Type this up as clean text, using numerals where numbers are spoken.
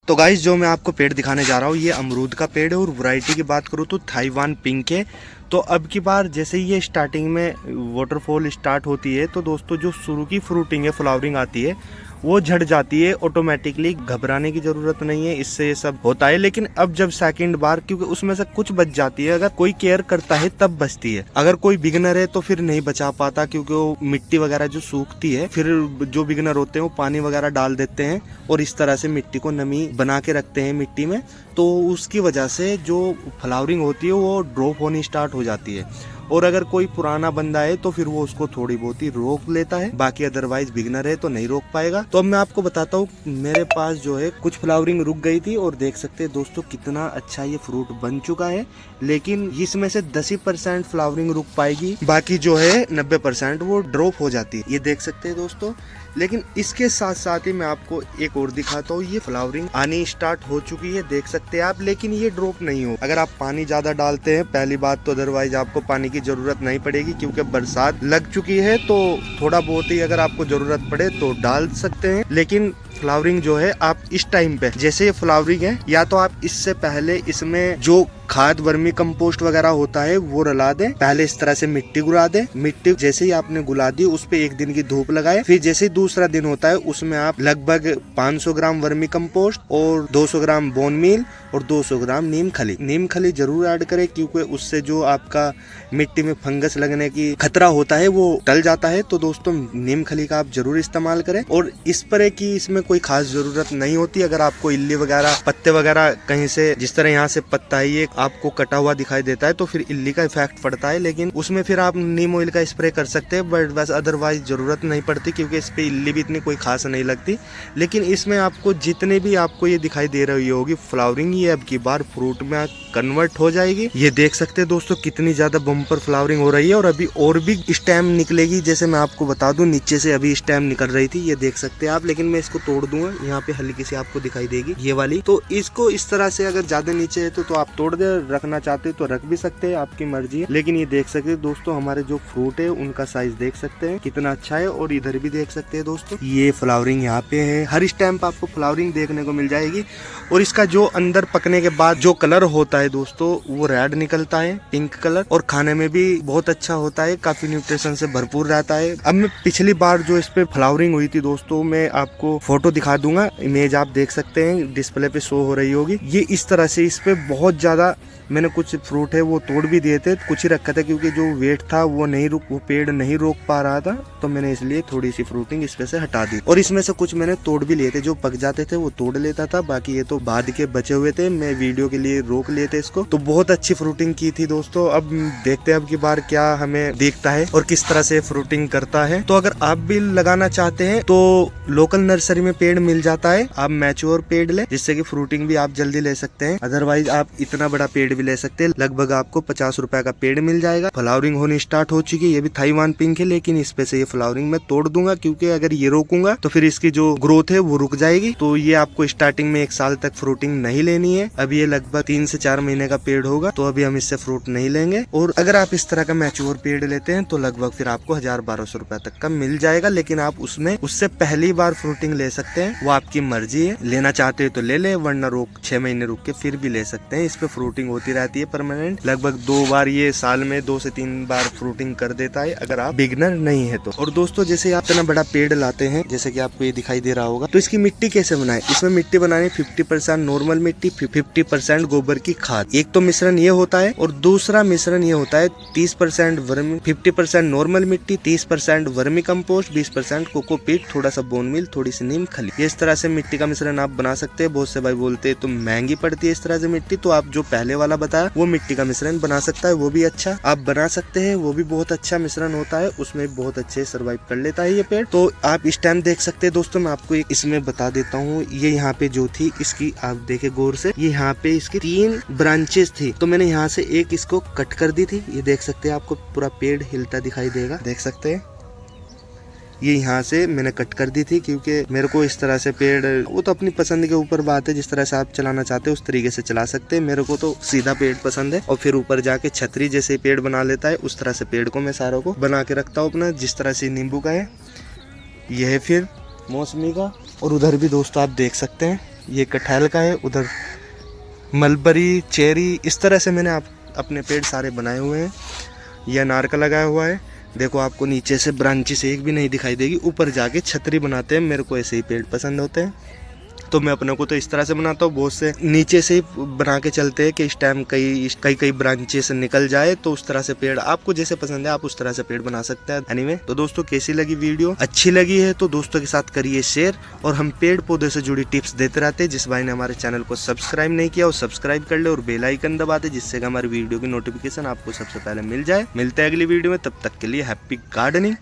तो गाइस जो मैं आपको पेड़ दिखाने जा रहा हूँ ये अमरूद का पेड़ है और वैरायटी की बात करूँ तो ताइवान पिंक है। तो अब की बार जैसे ये स्टार्टिंग में वाटरफॉल स्टार्ट होती है तो दोस्तों जो शुरू की फ्रूटिंग है, फ्लावरिंग आती है वो झड़ जाती है ऑटोमेटिकली। घबराने की जरूरत नहीं है, इससे ये सब होता है। लेकिन अब जब सेकंड बार, क्योंकि उसमें से कुछ बच जाती है, अगर कोई केयर करता है तब बचती है। अगर कोई बिगनर है तो फिर नहीं बचा पाता, क्योंकि वो मिट्टी वगैरह जो सूखती है, फिर जो बिगनर होते हैं वो पानी वगैरह डाल देते हैं और इस तरह से मिट्टी को नमी बना के रखते हैं मिट्टी में। तो उसकी वजह से जो फ्लावरिंग होती है वो ड्रॉप होनी स्टार्ट हो जाती है। और अगर कोई पुराना बंदा है तो फिर वो उसको थोड़ी बहुत ही रोक लेता है, बाकी अदरवाइज बिगनर है तो नहीं रोक पाएगा। तो अब मैं आपको बताता हूँ, मेरे पास जो है कुछ फ्लावरिंग रुक गई थी और देख सकते हैं दोस्तों कितना अच्छा ये फ्रूट बन चुका है। लेकिन इसमें से 10% फ्लावरिंग रुक पाएगी, बाकी जो है 90% वो ड्रॉप हो जाती है। ये देख सकते हैं दोस्तों। लेकिन इसके साथ साथ ही मैं आपको एक और दिखाता हूँ, ये फ्लावरिंग आनी स्टार्ट हो चुकी है, देख सकते हैं आप। लेकिन ये ड्रॉप नहीं हो, अगर आप पानी ज्यादा डालते हैं पहली बात तो, अदरवाइज आपको पानी की जरूरत नहीं पड़ेगी क्योंकि बरसात लग चुकी है। तो थोड़ा बहुत ही अगर आपको जरूरत पड़े तो डाल सकते हैं। लेकिन फ्लावरिंग जो है आप इस टाइम पे, जैसे ये फ्लावरिंग है, या तो आप इससे पहले इसमें जो खाद वर्मी कंपोस्ट वगैरह होता है वो रला दें। पहले इस तरह से मिट्टी गुला दें। मिट्टी जैसे ही आपने गुला दी उस पे 1 दिन की धूप लगाए। फिर जैसे दूसरा दिन होता है उसमें आप लगभग 500 ग्राम वर्मी कंपोस्ट और 200 ग्राम बोन मील और 200 ग्राम नीम खली, नीम खली जरूर ऐड करें, क्योंकि उससे जो आपका मिट्टी में फंगस लगने की खतरा होता है वो टल जाता है। तो दोस्तों नीम खली का आप जरूर इस्तेमाल करें। और स्प्रे की इसमें कोई खास जरूरत नहीं होती। अगर आपको इल्ली वगैरह, पत्ते वगैरह कहीं से, जिस तरह यहाँ से पत्ता है ये आपको कटा हुआ दिखाई देता है तो फिर इल्ली का इफेक्ट पड़ता है। लेकिन उसमें फिर आप नीम ऑयल का स्प्रे कर सकते हैं, बट बस अदरवाइज जरूरत नहीं पड़ती, क्योंकि इस पे इल्ली भी इतनी कोई खास नहीं लगती। लेकिन इसमें आपको जितने भी आपको ये दिखाई दे रही होगी फ्लावरिंग, ये अब की बार फ्रूट में कन्वर्ट हो जाएगी। ये देख सकते हैं दोस्तों कितनी ज्यादा बम्पर फ्लावरिंग हो रही है और अभी और भी स्टेम निकलेगी। जैसे मैं आपको बता दूं, नीचे से अभी स्टेम निकल रही थी, ये देख सकते हैं आप। लेकिन मैं इसको तोड़ दूंगा, यहाँ पे हल्की सी आपको दिखाई देगी ये वाली। तो इसको इस तरह से अगर ज्यादा नीचे है तो आप तोड़ दे, रखना चाहते तो रख भी सकते हैं, आपकी मर्जी है। लेकिन ये देख सकते हैं दोस्तों हमारे जो फ्रूट है उनका साइज देख सकते हैं कितना अच्छा है। और इधर भी देख सकते हैं दोस्तों, ये फ्लावरिंग यहाँ पे है। हर स्टेम पे आपको फ्लावरिंग देखने को मिल जाएगी। और इसका जो अंदर पकने के बाद जो कलर होता है दोस्तों वो रेड निकलता है, पिंक कलर, और खाने में भी बहुत अच्छा होता है, काफी न्यूट्रिशन से भरपूर रहता है। अब मैं पिछली बार जो इस पे फ्लावरिंग हुई थी दोस्तों, मैं आपको फोटो दिखा दूंगा, इमेज आप देख सकते हैं डिस्प्ले पे शो हो रही होगी। ये इस तरह से इस पे बहुत ज्यादा मैंने कुछ फ्रूट है वो तोड़ भी दिए थे, कुछ ही रखा था क्योंकि जो वेट था वो पेड़ नहीं रोक पा रहा था, तो मैंने इसलिए थोड़ी सी फ्रूटिंग इस पे से हटा दी। और इसमें से कुछ मैंने तोड़ भी लिए थे, जो पक जाते थे वो तोड़ लेता था, बाकी ये तो बाद के बचे हुए थे, मैं वीडियो के लिए रोक लिए थे इसको। तो बहुत अच्छी फ्रूटिंग की थी दोस्तों। अब देखते हैं अब की बार क्या हमें दिखता है और किस तरह से फ्रूटिंग करता है। तो अगर आप भी लगाना चाहते हैं तो लोकल नर्सरी में पेड़ मिल जाता है, आप मैच्योर पेड़ ले, जिससे कि फ्रूटिंग भी आप जल्दी ले सकते हैं। अदरवाइज आप इतना बड़ा पेड़ भी ले सकते हैं, लगभग आपको 50 रुपए का पेड़ मिल जाएगा। फ्लावरिंग होनी स्टार्ट हो चुकी है, ये भी ताइवान पिंक है, लेकिन इस पे से ये फ्लावरिंग मैं तोड़ दूंगा, क्योंकि अगर ये रोकूंगा तो फिर इसकी जो ग्रोथ है वो रुक जाएगी। तो ये आपको स्टार्टिंग में 1 साल तक फ्रूटिंग नहीं लेनी है। अभी ये लगभग 3 से 4 महीने का पेड़ होगा, तो अभी हम इससे फ्रूट नहीं लेंगे। और अगर आप इस तरह का मैच्योर पेड़ लेते हैं तो लगभग फिर आपको 1000-1200 रुपए तक का मिल जाएगा। लेकिन आप उसमें उससे पहली बार फ्रूटिंग ले सकते हैं, वो आपकी मर्जी है। लेना चाहते हैं तो ले ले, वरना 6 महीने रुक के फिर भी ले सकते हैं। इस पे फ्रूटिंग होती रहती है परमानेंट, लगभग 2 बार ये साल में 2 से 3 बार फ्रूटिंग कर देता है, अगर आप बिगनर नहीं है तो। और दोस्तों जैसे आप इतना बड़ा पेड़ लाते हैं, जैसे कि आपको ये दिखाई दे रहा होगा, तो इसकी मिट्टी कैसे बनाए? इसमें मिट्टी बनाने 50% नॉर्मल मिट्टी, 50% गोबर की खाद, एक तो मिश्रण ये होता है। और दूसरा मिश्रण ये होता है 30% वर्मी, 50% नॉर्मल मिट्टी, 30% वर्मी कंपोस्ट, 20% कोकोपीट, थोड़ा सा बोन मील, थोड़ी सी नीम खली। ये इस तरह से मिट्टी का मिश्रण आप बना सकते हैं। बहुत से भाई बोलते हैं तो महंगी पड़ती है इस तरह से मिट्टी, तो आप जो पहले वाला बताया वो मिट्टी का मिश्रण बना सकता है, वो भी अच्छा आप बना सकते हैं, वो भी बहुत अच्छा मिश्रण होता है, उसमें बहुत अच्छे सर्वाइव कर लेता है ये पेड़। तो आप इस टाइम देख सकते हैं दोस्तों, मैं आपको एक इसमें बता देता हूँ, ये यहाँ पे जो थी इसकी आप देखे गौर से, ये यहाँ पे इसकी 3 ब्रांचेस थी, तो मैंने यहाँ से एक इसको कट कर दी थी। ये देख सकते हैं, आपको पूरा पेड़ हिलता दिखाई देगा, देख सकते हैं। ये यहाँ से मैंने कट कर दी थी, क्योंकि मेरे को इस तरह से पेड़, वो तो अपनी पसंद के ऊपर बात है, जिस तरह से आप चलाना चाहते हैं उस तरीके से चला सकते हैं। मेरे को तो सीधा पेड़ पसंद है, और फिर ऊपर जाके छतरी जैसे पेड़ बना लेता है, उस तरह से पेड़ को मैं सारों को बना के रखता हूँ अपना। जिस तरह से नींबू का है, यह है फिर मौसमी का, और उधर भी दोस्तों आप देख सकते हैं ये कटहल का है, उधर मलबरी, चेरी, इस तरह से मैंने अपने पेड़ सारे बनाए हुए हैं। यह अनार का लगाया हुआ है। देखो आपको नीचे से ब्रांचेस एक भी नहीं दिखाई देगी, ऊपर जाके छतरी बनाते हैं। मेरे को ऐसे ही पेड़ पसंद होते हैं, तो मैं अपने को तो इस तरह से बनाता हूँ। बहुत से नीचे से ही बना के चलते हैं कि स्टेम कई ब्रांचेस निकल जाए, तो उस तरह से पेड़ आपको जैसे पसंद है आप उस तरह से पेड़ बना सकते हैं। एनीवे, तो दोस्तों कैसी लगी वीडियो? अच्छी लगी है तो दोस्तों के साथ करिए शेयर, और हम पेड़ पौधे से जुड़ी टिप्स देते रहते हैं। जिस भाई ने हमारे चैनल को सब्सक्राइब नहीं किया वो सब्सक्राइब कर ले और बेल आइकन दबा दे, जिससे कि हमारी वीडियो की नोटिफिकेशन आपको सबसे पहले मिल जाए। मिलते हैं अगली वीडियो में, तब तक के लिए हैप्पी गार्डनिंग।